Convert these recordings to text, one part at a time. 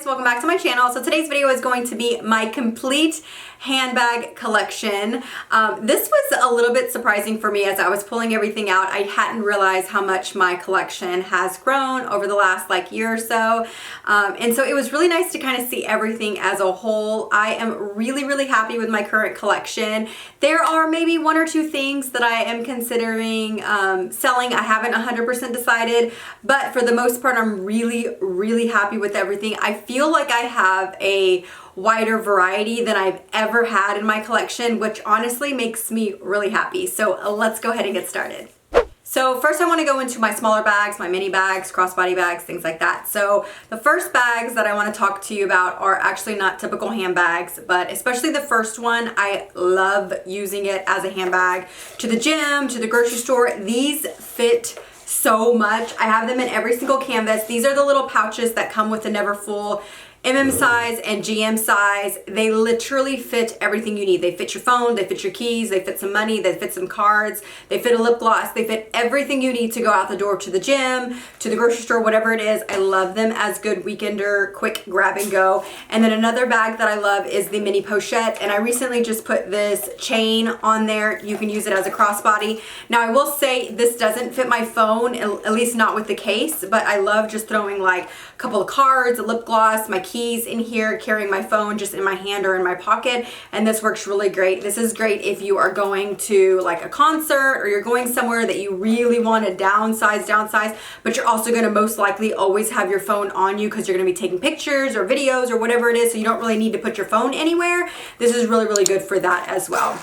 welcome back to my channel. So today's video is going to be my complete handbag collection. This was a little bit surprising for me as I was pulling everything out. I hadn't realized how much my collection has grown over the last year or so. And so it was really nice to kind of see everything as a whole. I am really happy with my current collection. There are maybe one or two things that I am considering selling. I haven't 100% decided, but for the most part, I'm really happy with everything. I feel like I have a wider variety than I've ever had in my collection, which honestly makes me really happy. So let's go ahead and get started. So first I want to go into my smaller bags, my mini bags, crossbody bags, things like that. So the first bags that I want to talk to you about are actually not typical handbags, but especially the first one, I love using it as a handbag to the gym, to the grocery store. These fit so much. I have them in every single canvas. These are the little pouches that come with the Never Full MM size and GM size. They literally fit everything you need. They fit your phone, they fit your keys, they fit some money, they fit some cards, they fit a lip gloss, they fit everything you need to go out the door to the gym, to the grocery store, whatever it is. I love them as good weekender, quick grab and go. And then another bag that I love is the mini Pochette, and I recently just put this chain on there. You can use it as a crossbody. Now I will say this doesn't fit my phone, at least not with the case, but I love just throwing like a couple of cards, a lip gloss, my keys in here, carrying my phone just in my hand or in my pocket, and this works really great. This is great if you are going to like a concert or you're going somewhere that you really want to downsize, but you're also going to most likely always have your phone on you because you're going to be taking pictures or videos or whatever it is, so you don't really need to put your phone anywhere. This is really good for that as well.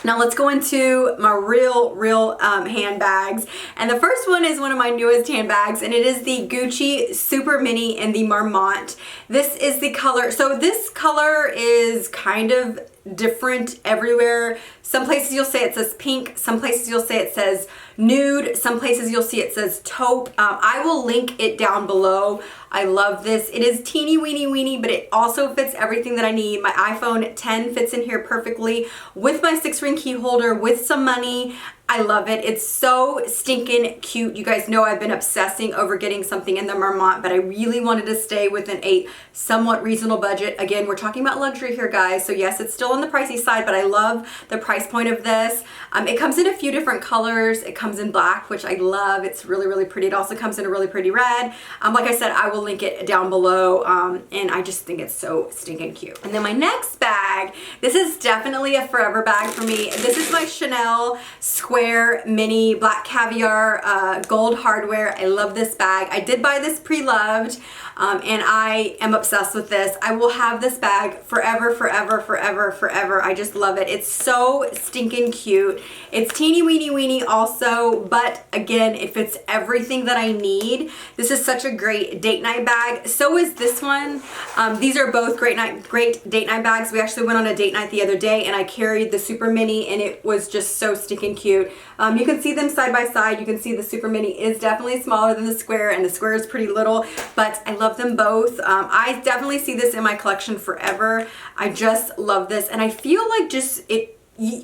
Now let's go into my real handbags. And the first one is one of my newest handbags, and it is the Gucci Super Mini in the Marmont. This is the color. So this color is kind of different everywhere. Some places you'll say it says pink, some places you'll say it says nude, some places you'll see it says taupe. I will link it down below. I love this. It is teeny weeny, but it also fits everything that I need. My iPhone 10 fits in here perfectly with my 6-ring key holder, with some money. I love it. It's so stinking cute. You guys know I've been obsessing over getting something in the Marmont, but I really wanted to stay within a somewhat reasonable budget. Again, we're talking about luxury here, guys. So yes, it's still on the pricey side, but I love the price point of this. It comes in a few different colors. It comes in black, which I love. It's really pretty. It also comes in a really pretty red. Like I said, I will link it down below, and I just think it's so stinking cute. And then my next bag, this is definitely a forever bag for me. This is my Chanel Square Mini Black Caviar gold hardware. I love this bag. I did buy this pre-loved, and I am obsessed with this. I will have this bag forever. I just love it. It's so stinking cute. It's teeny weeny also, but again, it fits everything that I need. This is such a great date night bag. So is this one. These are both great date night bags. We actually went on a date night the other day, and I carried the Super Mini, and it was just so stinking cute. You can see them side by side. You can see the Super Mini is definitely smaller than the Square, and the Square is pretty little, but I love them both. I definitely see this in my collection forever. I just love this, and I feel like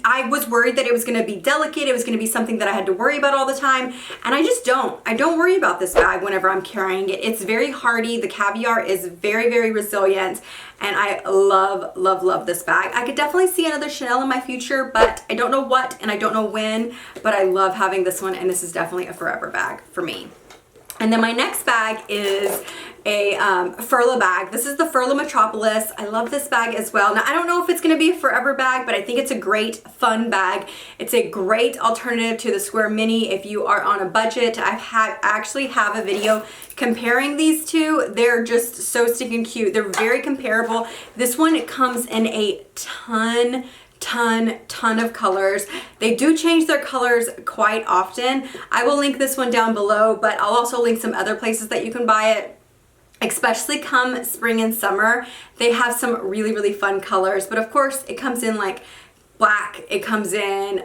I was worried that it was going to be delicate. It was going to be something that I had to worry about all the time, and I just don't. I don't worry about this bag whenever I'm carrying it. It's very hardy. The Caviar is very resilient, and I love this bag. I could definitely see another Chanel in my future, but I don't know what and I don't know when, but I love having this one, and this is definitely a forever bag for me. And then my next bag is a Furlough bag. This is the Furlough Metropolis. I love this bag as well. Now, I don't know if it's going to be a forever bag, but I think it's a great fun bag. It's a great alternative to the Square Mini if you are on a budget. I actually have a video comparing these two. They're just so stinking cute. They're very comparable. This one, it comes in a ton of colors. They do change their colors quite often. I will link this one down below, but I'll also link some other places that you can buy it. Especially come spring and summer, they have some really fun colors, but of course it comes in like black, it comes in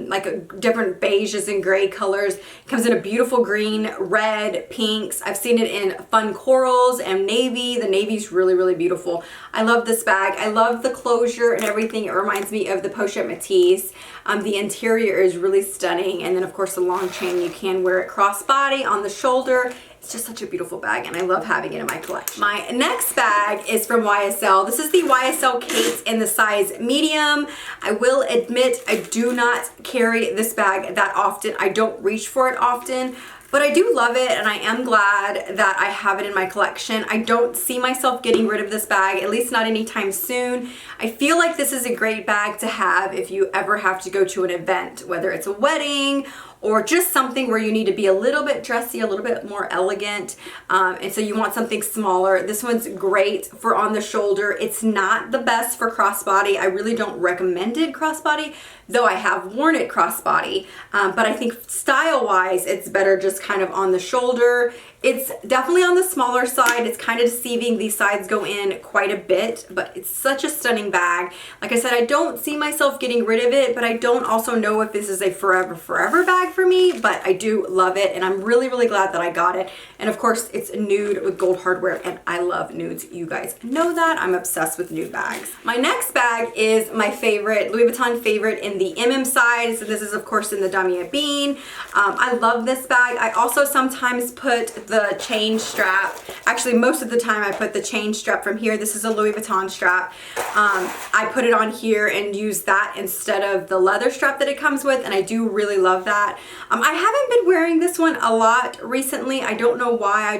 like different beiges and gray colors. It comes in a beautiful green, red, pinks. I've seen it in fun corals and navy. The navy's really beautiful. I love this bag. I love the closure and everything. It reminds me of the Pochette Matisse. The interior is really stunning, and then of course the long chain, you can wear it crossbody on the shoulder. It's just such a beautiful bag and I love having it in my collection. My next bag is from YSL. This is the YSL Kate in the size medium. I will admit I do not carry this bag that often. I don't reach for it often, but I do love it and I am glad that I have it in my collection. I don't see myself getting rid of this bag, at least not anytime soon. I feel like this is a great bag to have if you ever have to go to an event, whether it's a wedding or just something where you need to be a little bit dressy, a little bit more elegant, and so you want something smaller. This one's great for on the shoulder. It's not the best for crossbody. I really don't recommend it crossbody, though I have worn it crossbody, but I think style-wise, it's better just kind of on the shoulder. It's definitely on the smaller side. It's kind of deceiving. These sides go in quite a bit, but it's such a stunning bag. Like I said, I don't see myself getting rid of it, but I don't also know if this is a forever bag for me, but I do love it, and I'm really, really glad that I got it. And of course, it's nude with gold hardware, and I love nudes. You guys know that. I'm obsessed with nude bags. My next bag is my favorite, Louis Vuitton favorite in the size. So this is, of course, in the Damier Bean. I love this bag. I also sometimes put the chain strap. Actually, most of the time I put the chain strap from here. This is a Louis Vuitton strap. I put it on here and use that instead of the leather strap that it comes with, and I do really love that. I haven't been wearing this one a lot recently. I don't know why.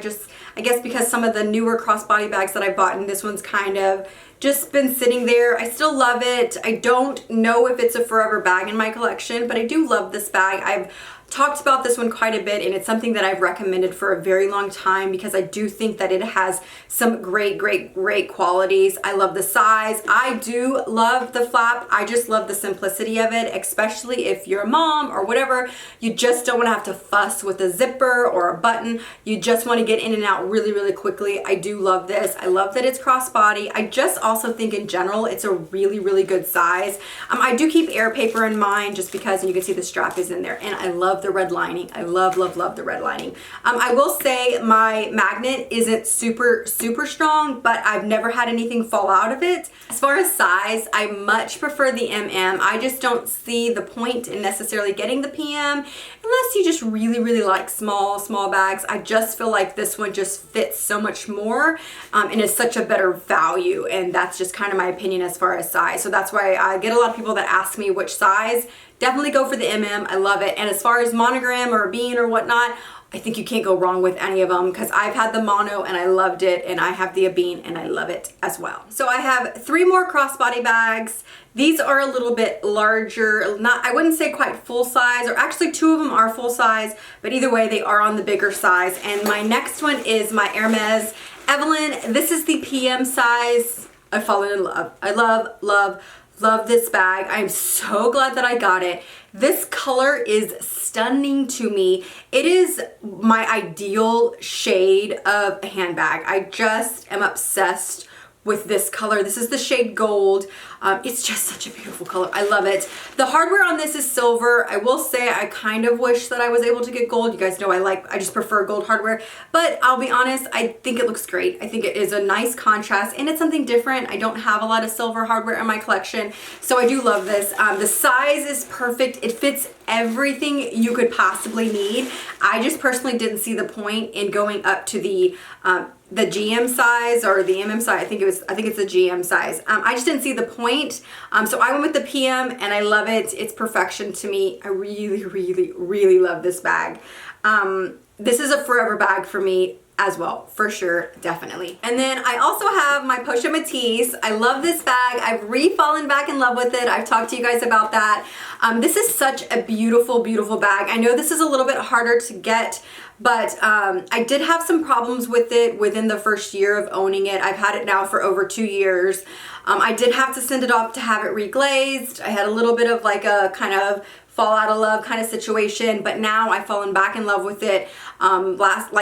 I guess because some of the newer crossbody bags that I bought, and this one's kind of just been sitting there. I still love it. I don't know if it's a forever bag in my collection, but I do love this bag. I've talked about this one quite a bit, and it's something that I've recommended for a very long time because I do think that it has some great qualities. I love the size. I do love the flap. I just love the simplicity of it, especially if you're a mom or whatever. You just don't want to have to fuss with a zipper or a button. You just want to get in and out really quickly. I do love this. I love that it's crossbody. I just also think in general it's a really good size. I do keep air paper in mind just because, and you can see the strap is in there, and I love the red lining. I love the red lining. I will say my magnet isn't super strong, but I've never had anything fall out of it. As far as size, I much prefer the MM. I just don't see the point in necessarily getting the PM unless you just really like small bags. I just feel like this one just fits so much more and is such a better value, and that's just kind of my opinion as far as size. So that's why I get a lot of people that ask me which size. Definitely go for the MM. I love it. And as far as monogram or a bean or whatnot, I think you can't go wrong with any of them because I've had the mono and I loved it, and I have the Abine and I love it as well. So I have 3 more crossbody bags. These are a little bit larger, I wouldn't say quite full size, or actually 2 of them are full size, but either way they are on the bigger size. And my next one is my Hermes Evelyn. This is the PM size. I've fallen in love. I love this bag. I'm so glad that I got it. This color is stunning to me. It is my ideal shade of a handbag. I just am obsessed with this color. This is the shade gold. It's just such a beautiful color. I love it. The hardware on this is silver. I will say I kind of wish that I was able to get gold. You guys know I just prefer gold hardware, but I'll be honest, I think it looks great. I think it is a nice contrast and it's something different. I don't have a lot of silver hardware in my collection, so I do love this. The size is perfect. It fits everything you could possibly need. I just personally didn't see the point in going up to the GM size or the MM size. I think it's the GM size. I just didn't see the point. So I went with the PM and I love it. It's perfection to me. I really love this bag. This is a forever bag for me as well, for sure, definitely. And then I also have my Pochette Matisse. I love this bag. I've re-fallen back in love with it. I've talked to you guys about that. This is such a beautiful bag. I know this is a little bit harder to get, but I did have some problems with it within the first year of owning it. I've had it now for over 2 years. I did have to send it off to have it reglazed. I had a little bit of like a kind of fall out of love kind of situation, but now I've fallen back in love with it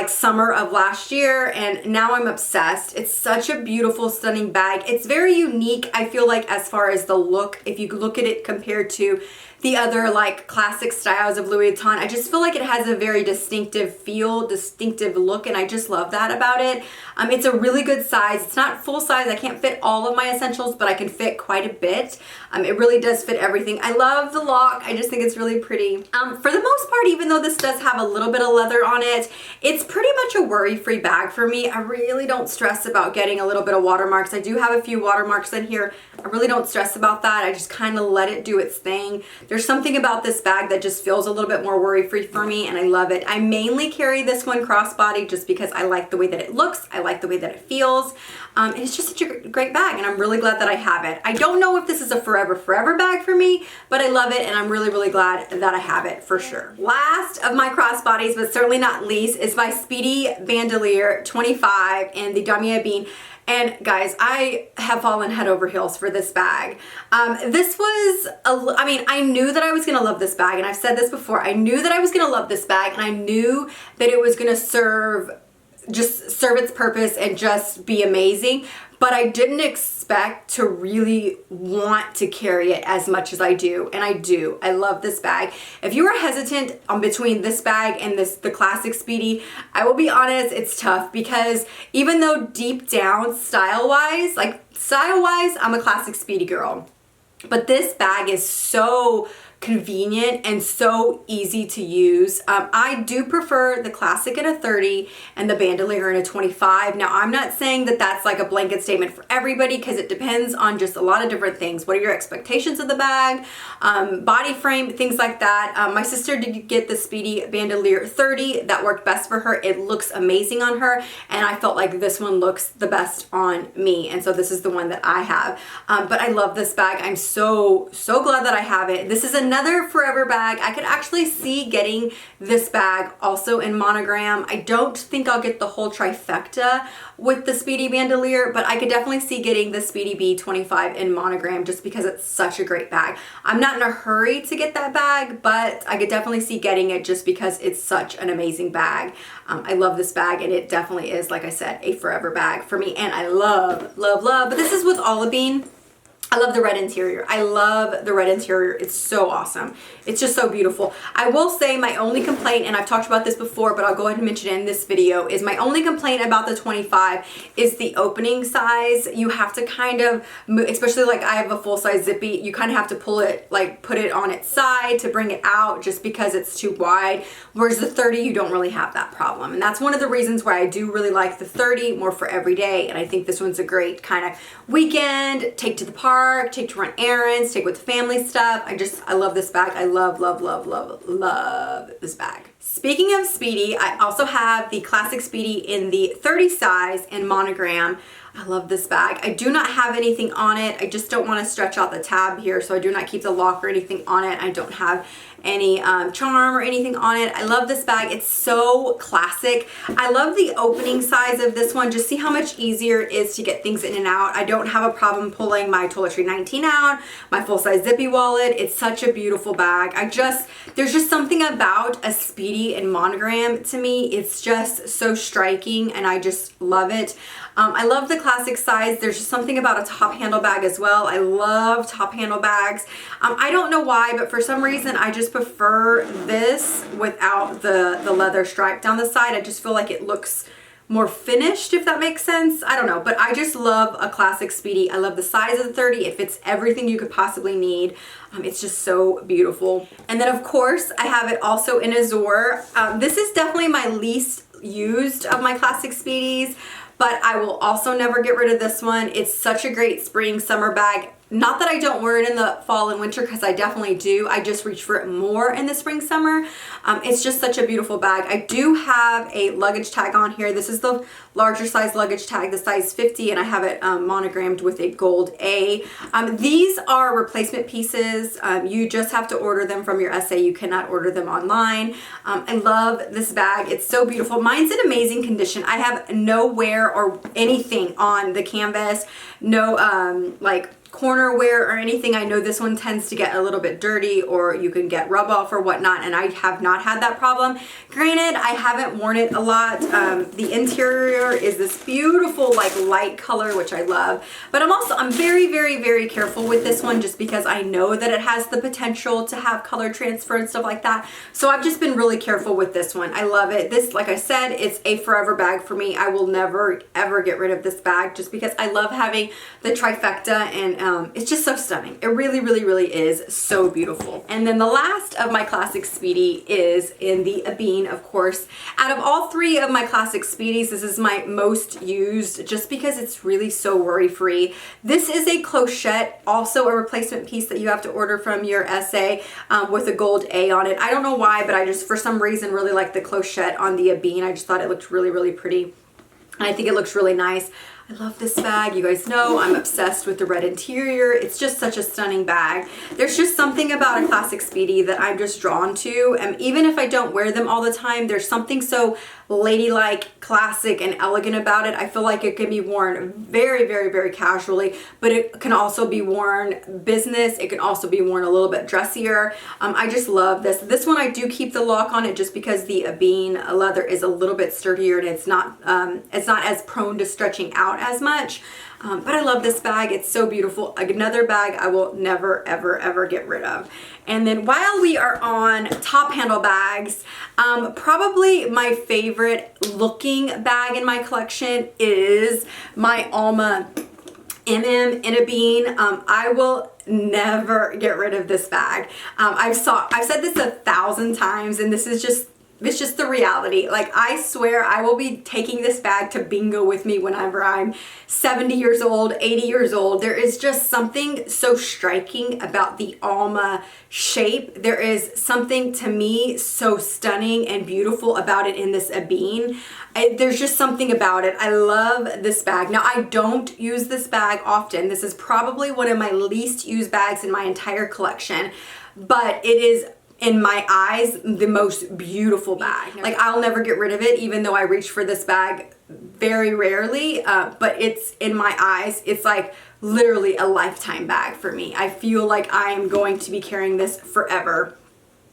summer of last year, and now I'm obsessed. It's such a beautiful, stunning bag. It's very unique, I feel like, as far as the look. If you look at it compared to the other like classic styles of Louis Vuitton, I just feel like it has a very distinctive feel, distinctive look, and I just love that about it. It's a really good size. It's not full size. I can't fit all of my essentials, but I can fit quite a bit. It really does fit everything. I love the lock. I just think it's really pretty. For the most part, even though this does have a little bit of leather on it, it's pretty much a worry-free bag for me. I really don't stress about getting a little bit of watermarks. I do have a few watermarks in here. I really don't stress about that. I just kind of let it do its thing. There's something about this bag that just feels a little bit more worry-free for me, and I love it. I mainly carry this one crossbody just because I like the way that it looks. I like the way that it feels. And it's just such a great bag, and I'm really glad that I have it. I don't know if this is a forever bag for me, but I love it, and I'm really glad that I have it for sure. Last of my crossbodies, but certainly not least, is my Speedy Bandolier 25 in the Damier Bean. And guys, I have fallen head over heels for this bag. This was, I mean, I knew that I was gonna love this bag, and I've said this before. I knew that I was gonna love this bag, and I knew that it was gonna serve its purpose and just be amazing, but I didn't expect to really want to carry it as much as I do, and I do. I love this bag. If you are hesitant between this bag and the classic Speedy, I will be honest, it's tough, because even though deep down style-wise, I'm a classic Speedy girl, but this bag is so convenient and so easy to use. I do prefer the classic in a 30 and the bandolier in a 25. Now, I'm not saying that that's like a blanket statement for everybody, because it depends on just a lot of different things. What are your expectations of the bag, body frame, things like that. My sister did get the Speedy Bandolier 30. That worked best for her. It looks amazing on her, and I felt like this one looks the best on me, and so this is the one that I have. But I love this bag. I'm so glad that I have it. This is another forever bag. I could actually see getting this bag also in monogram. I don't think I'll get the whole trifecta with the Speedy Bandolier, but I could definitely see getting the Speedy B25 in monogram just because it's such a great bag. I'm not in a hurry to get that bag, but I could definitely see getting it just because it's such an amazing bag. I love this bag, and it definitely is, like I said, a forever bag for me, and I love, but this is with olivine. I love the red interior. I love the red interior. It's so awesome. It's just so beautiful. I will say my only complaint, and I've talked about this before, but I'll go ahead and mention it in this video, is my only complaint about the 25 is the opening size. You have to kind of move, especially like I have a full size zippy, you kind of have to pull it, like put it on its side to bring it out just because it's too wide. Whereas the 30, you don't really have that problem. And that's one of the reasons why I do really like the 30 more for every day. And I think this one's a great kind of weekend, take to the park, take to run errands, take with the family stuff. I love this bag. I love this bag. Speaking of Speedy, I also have the classic Speedy in the 30 size in monogram. I love this bag. I do not have anything on it. I just don't want to stretch out the tab here, so I do not keep the lock or anything on it. I don't have any charm or anything on it. I love this bag. It's so classic. I love the opening size of this one. Just see how much easier it is to get things in and out. I don't have a problem pulling my Toiletry 19 out, my full-size zippy wallet. It's such a beautiful bag. There's just something about a Speedy in monogram to me. It's just so striking, and I just love it. I love the classic size. There's just something about a top handle bag as well. I love top handle bags. I don't know why, but for some reason I just prefer this without the leather stripe down the side. I just feel like it looks more finished, if that makes sense. I don't know, but I just love a classic Speedy. I love the size of the 30. It fits everything you could possibly need. It's just so beautiful. And then of course I have it also in Azure. This is definitely my least used of my classic Speedies, but I will also never get rid of this one. It's such a great spring summer bag. Not that I don't wear it in the fall and winter, because I definitely do. I just reach for it more in the spring summer. It's just such a beautiful bag. I do have a luggage tag on here. This is the larger size luggage tag, the size 50, and I have it monogrammed with a gold A. These are replacement pieces. You just have to order them from your SA. You cannot order them online. I love this bag. It's so beautiful. Mine's in amazing condition. I have no wear or anything on the canvas. No like corner wear or anything. I know this one tends to get a little bit dirty, or you can get rub off or whatnot, and I have not had that problem. Granted, I haven't worn it a lot. The interior is this beautiful like light color, which I love, but I'm very careful with this one, just because I know that it has the potential to have color transfer and stuff like that. So I've just been really careful with this one. I love it. This, like I said, it's a forever bag for me. I will never ever get rid of this bag, just because I love having the trifecta and it's just so stunning. It really, really, really is so beautiful. And then the last of my classic Speedy is in the Bean, of course. Out of all three of my classic Speedies, this is my most used just because it's really so worry-free. This is a Pochette, also a replacement piece that you have to order from your SA with a gold A on it. I don't know why, but I just, for some reason, really like the Pochette on the Bean. I just thought it looked really, really pretty. And I think it looks really nice. I love this bag. You guys know I'm obsessed with the red interior. It's just such a stunning bag. There's just something about a classic Speedy that I'm just drawn to. And even if I don't wear them all the time, there's something so ladylike, classic, and elegant about it. I feel like it can be worn very, very, very casually, but it can also be worn business. It can also be worn a little bit dressier. I just love this. This one I do keep the lock on it just because the Bean leather is a little bit sturdier and it's not as prone to stretching out as much. But I love this bag. It's so beautiful. Another bag I will never, ever, ever get rid of. And then while we are on top handle bags, probably my favorite looking bag in my collection is my Alma MM in a Bean. I will never get rid of this bag. I've said this 1,000 times, and this is just, it's just the reality. Like, I swear I will be taking this bag to bingo with me whenever I'm 70 years old, 80 years old. There is just something so striking about the Alma shape. There is something to me so stunning and beautiful about it in this Bean. There's just something about it. I love this bag. Now, I don't use this bag often. This is probably one of my least used bags in my entire collection, but it is, in my eyes, the most beautiful bag. Like, I'll never get rid of it, even though I reach for this bag very rarely, but it's, in my eyes, it's like literally a lifetime bag for me. I feel like I am going to be carrying this forever.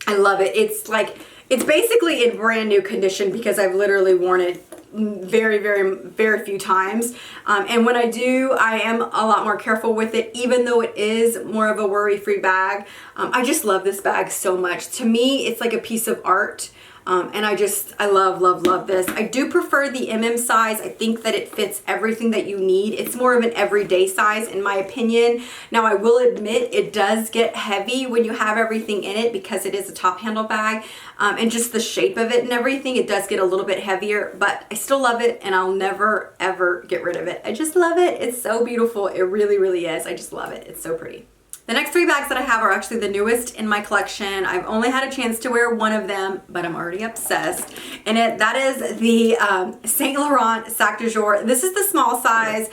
I love it. It's like, it's basically in brand new condition because I've literally worn it very, very, very few times. And when I do, I am a lot more careful with it, even though it is more of a worry-free bag. I just love this bag so much. To me, it's like a piece of art. And I love, love, love this. I do prefer the MM size. I think that it fits everything that you need. It's more of an everyday size in my opinion. Now, I will admit it does get heavy when you have everything in it because it is a top handle bag. And just the shape of it and everything, it does get a little bit heavier, but I still love it and I'll never, ever get rid of it. I just love it. It's so beautiful. It really, really is. I just love it. It's so pretty. The next three bags that I have are actually the newest in my collection. I've only had a chance to wear one of them, but I'm already obsessed. And that is the Saint Laurent Sac de Jour. This is the small size.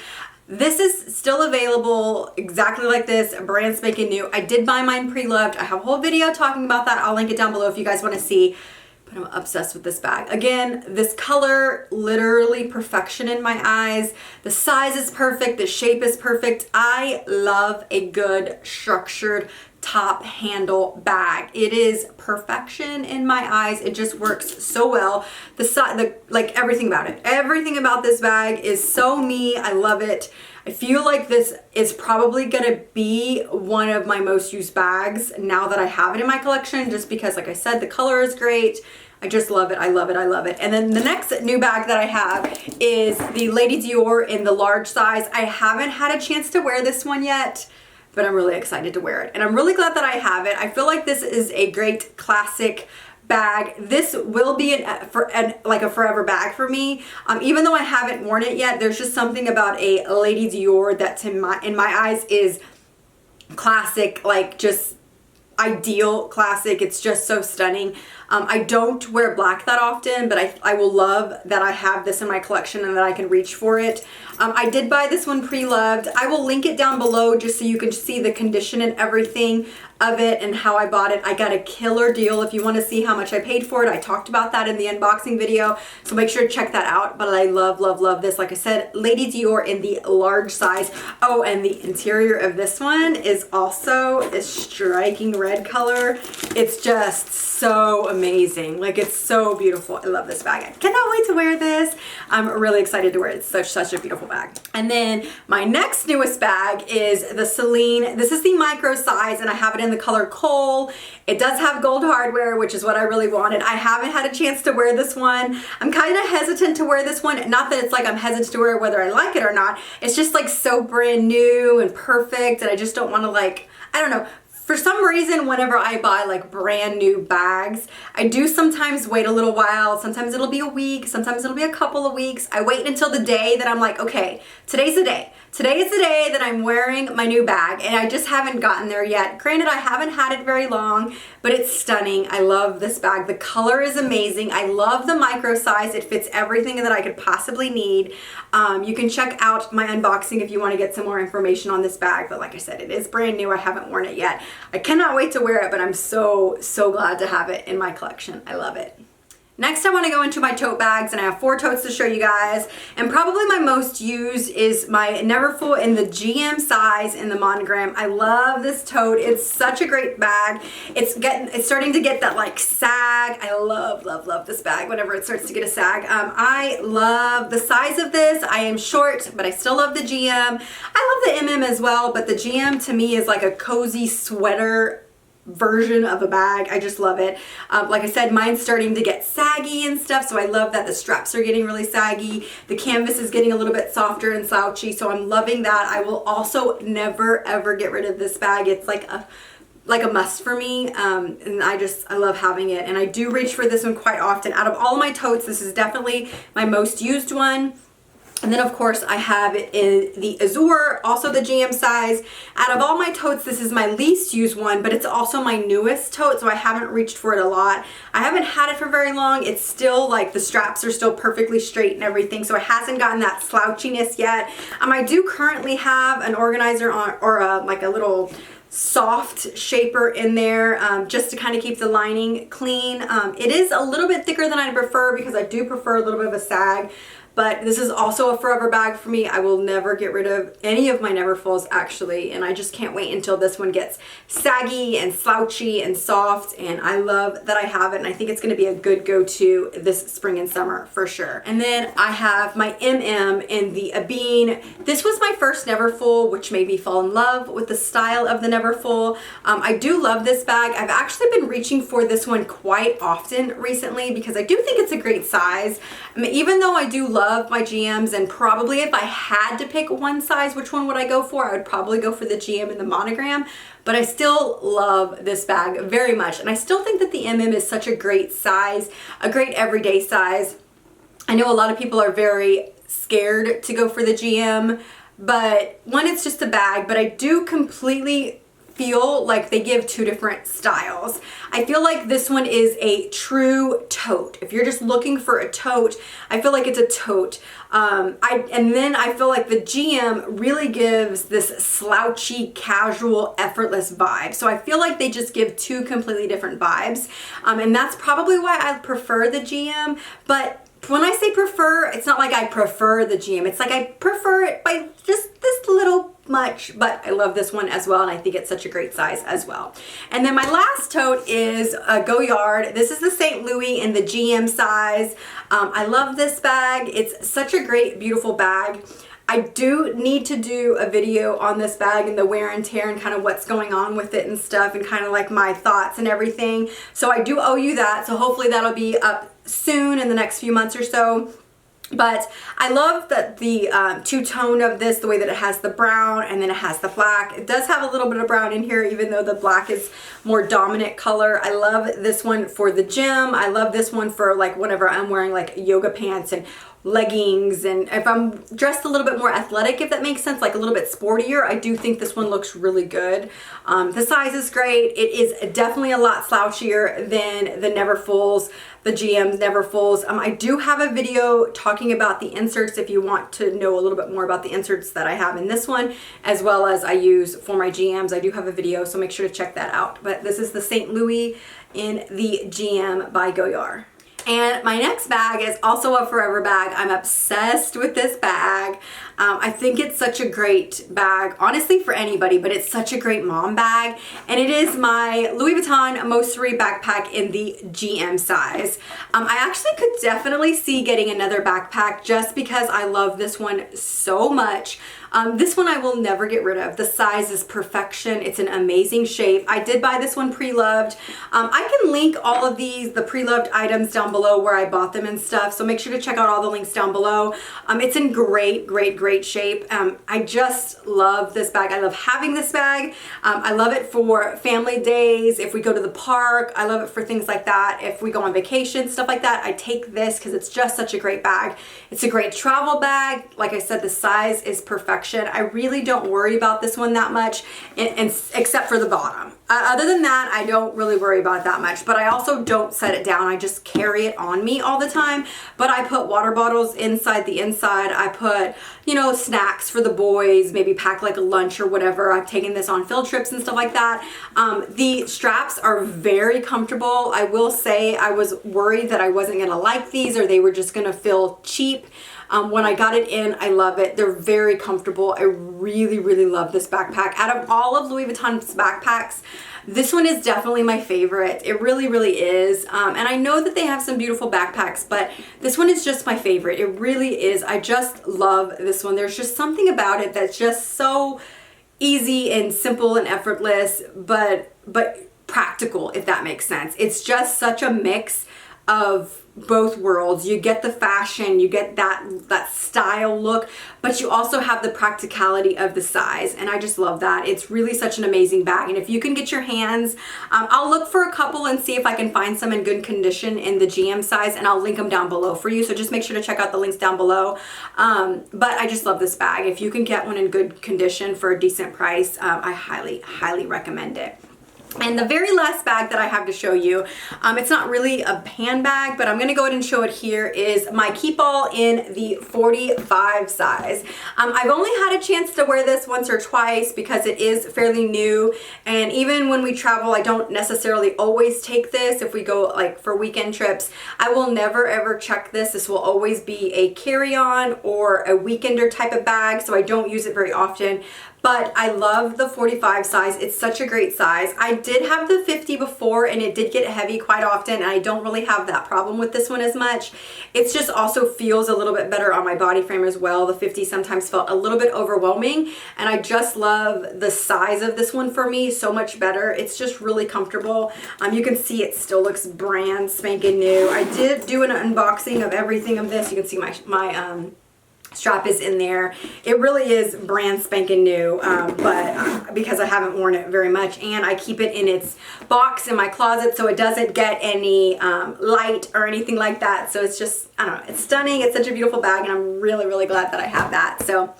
This is still available exactly like this, brand spanking new. I did buy mine pre-loved. I have a whole video talking about that. I'll link it down below if you guys want to see. But I'm obsessed with this bag. Again, this color, literally perfection in my eyes. The size is perfect. The shape is perfect. I love a good structured top handle bag. It is perfection in my eyes. It just works so well. Like everything about it. Everything about this bag is so me. I love it. I feel like this is probably gonna be one of my most used bags now that I have it in my collection, just because, like I said, the color is great. I just love it. I love it. I love it. And then the next new bag that I have is the Lady Dior in the large size. I haven't had a chance to wear this one yet, but I'm really excited to wear it. And I'm really glad that I have it. I feel like this is a great classic bag. This will be like a forever bag for me. Even though I haven't worn it yet, there's just something about a Lady Dior that in my eyes is classic, like just ideal classic. It's just so stunning. I don't wear black that often, but I will love that I have this in my collection and that I can reach for it. I did buy this one pre-loved. I will link it down below just so you can see the condition and everything of it and how I bought it. I got a killer deal. If you want to see how much I paid for it, I talked about that in the unboxing video, so make sure to check that out. But I love, love, love this. Like I said, Lady Dior in the large size. Oh, and the interior of this one is also a striking red color. It It's just so amazing. Like, it's so beautiful. I love this bag. I cannot wait to wear this. I'm really excited to wear it. It's such a beautiful bag. And then my next newest bag is the Celine. This is the micro size, and I have it in the color coal. It does have gold hardware, which is what I really wanted. I haven't had a chance to wear this one. I'm kind of hesitant to wear this one. Not that it's like I'm hesitant to wear it whether I like it or not. It's just like so brand new and perfect, and I just don't want to, like, I don't know. For some reason, whenever I buy like brand new bags, I do sometimes wait a little while. Sometimes it'll be a week, sometimes it'll be a couple of weeks. I wait until the day that I'm like, okay, today's the day. Today is the day that I'm wearing my new bag, and I just haven't gotten there yet. Granted, I haven't had it very long, but it's stunning. I love this bag. The color is amazing. I love the micro size. It fits everything that I could possibly need. You can check out my unboxing if you want to get some more information on this bag, but like I said, it is brand new. I haven't worn it yet. I cannot wait to wear it, but I'm so glad to have it in my collection. I love it. Next, I want to go into my tote bags, and I have 4 totes to show you guys. And probably my most used is my Neverfull in the GM size in the monogram. I love this tote. It's such a great bag. It's starting to get that like sag. I love this bag whenever it starts to get a sag. I love the size of this. I am short, but I still love the GM. I love the MM as well, but the GM to me is like a cozy sweater version of a bag. I just love it. Like I said, mine's starting to get saggy and stuff, so I love that the straps are getting really saggy. The canvas is getting a little bit softer and slouchy, so I'm loving that. I will also never ever get rid of this bag. It's like a must for me, and I love having it, and I do reach for this one quite often. Out of all my totes, this is definitely my most used one. And then of course I have it in the Azure, also the GM size. Out of all my totes, this is my least used one, but it's also my newest tote, so I haven't reached for it a lot. I haven't had it for very long. It's still like the straps are still perfectly straight and everything, so it hasn't gotten that slouchiness yet. I do currently have an organizer on, or like a little soft shaper in there, just to kind of keep the lining clean. It is a little bit thicker than I prefer because I do prefer a little bit of a sag. But this is also a forever bag for me. I will never get rid of any of my Neverfulls actually, and I just can't wait until this one gets saggy and slouchy and soft, and I love that I have it, and I think it's going to be a good go-to this spring and summer for sure. And then I have my MM in the Abine. This was my first Neverfull, which made me fall in love with the style of the Neverfull. I do love this bag. I've actually been reaching for this one quite often recently because I do think it's a great size. I mean, even though I do love my GMs, and probably if I had to pick one size, which one would I go for? I would probably go for the GM and the monogram, but I still love this bag very much, and I still think that the MM is such a great size, a great everyday size. I know a lot of people are very scared to go for the GM, but one, it's just a bag, but I do completely feel like they give 2 different styles. I feel like this one is a true tote. If you're just looking for a tote, I feel like it's a tote. And then I feel like the GM really gives this slouchy, casual, effortless vibe. So I feel like they just give 2 completely different vibes. And that's probably why I prefer the GM. But when I say prefer, it's not like I prefer the GM. It's like I prefer it by just this little much, but I love this one as well, and I think it's such a great size as well. And then my last tote is a Goyard. This is the St. Louis in the GM size. I love this bag. It's such a great, beautiful bag. I do need to do a video on this bag and the wear and tear and kind of what's going on with it and stuff, and kind of like my thoughts and everything. So I do owe you that. So hopefully that'll be up soon in the next few months or so. But I love that the two-tone of this, the way that it has the brown and then it has the black. It does have a little bit of brown in here, even though the black is more dominant color. I love this one for the gym. I love this one for like whenever I'm wearing like yoga pants and leggings, and if I'm dressed a little bit more athletic, if that makes sense, like a little bit sportier, I do think this one looks really good. The size is great. It is definitely a lot slouchier than the Neverfulls, the GM's Neverfulls. I do have a video talking about the inserts if you want to know a little bit more about the inserts that I have in this one, as well as I use for my GMs. I do have a video, so make sure to check that out. But this is the St. Louis in the GM by Goyard. And my next bag is also a forever bag. I'm obsessed with this bag. I think it's such a great bag, honestly, for anybody, but it's such a great mom bag. And it is my Louis Vuitton Mosery backpack in the GM size. I actually could definitely see getting another backpack just because I love this one so much. This one I will never get rid of. The size is perfection. It's an amazing shape. I did buy this one pre-loved. I can link all of the pre-loved items down below where I bought them and stuff. So make sure to check out all the links down below. It's in great shape. I just love this bag. I love having this bag. I love it for family days. If we go to the park, I love it for things like that. If we go on vacation, stuff like that, I take this because it's just such a great bag. It's a great travel bag. Like I said, the size is perfection. I really don't worry about this one that much, except for the bottom. Other than that, I don't really worry about it that much, but I also don't set it down. I just carry it on me all the time. But I put water bottles inside the inside. I put, you know, snacks for the boys, maybe pack like a lunch or whatever. I've taken this on field trips and stuff like that. The straps are very comfortable. I will say I was worried that I wasn't gonna like these or they were just gonna feel cheap. When I got it in, I love it. They're very comfortable. I really love this backpack. Out of all of Louis Vuitton's backpacks, this one is definitely my favorite. It really is. And I know that they have some beautiful backpacks, but this one is just my favorite. It really is. I just love this one. There's just something about it that's just so easy and simple and effortless, but practical, if that makes sense. It's just such a mix of both worlds. You get the fashion, you get that style look, but you also have the practicality of the size, and I just love that. It's really such an amazing bag, and if you can get your hands, I'll look for a couple and see if I can find some in good condition in the GM size, and I'll link them down below for you, so just make sure to check out the links down below. But I just love this bag. If you can get one in good condition for a decent price, I highly recommend it. And the very last bag that I have to show you, it's not really a handbag, but I'm gonna go ahead and show it here, is my Keep All in the 45 size. I've only had a chance to wear this once or twice because it is fairly new, and even when we travel, I don't necessarily always take this. If we go like for weekend trips, I will never ever check this. This will always be a carry-on or a weekender type of bag, so I don't use it very often. But I love the 45 size. It's such a great size. I did have the 50 before and it did get heavy quite often, and I don't really have that problem with this one as much. It's just also feels a little bit better on my body frame as well. The 50 sometimes felt a little bit overwhelming, and I just love the size of this one for me so much better. It's just really comfortable. You can see it still looks brand spanking new. I did do an unboxing of everything of this. You can see my strap is in there. It really is brand spanking new, but because I haven't worn it very much, and I keep it in its box in my closet so it doesn't get any light or anything like that. So it's just, I don't know, it's stunning. It's such a beautiful bag, and I'm really glad that I have that. So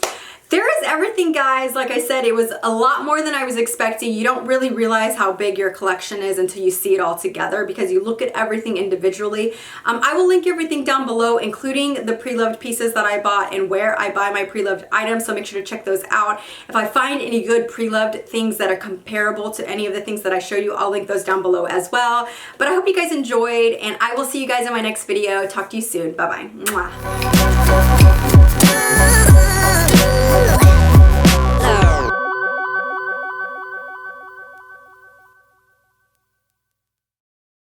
there is everything, guys. Like I said, it was a lot more than I was expecting. You don't really realize how big your collection is until you see it all together because you look at everything individually. I will link everything down below, including the pre-loved pieces that I bought and where I buy my pre-loved items, so make sure to check those out. If I find any good pre-loved things that are comparable to any of the things that I show you, I'll link those down below as well. But I hope you guys enjoyed, and I will see you guys in my next video. Talk to you soon. Bye-bye.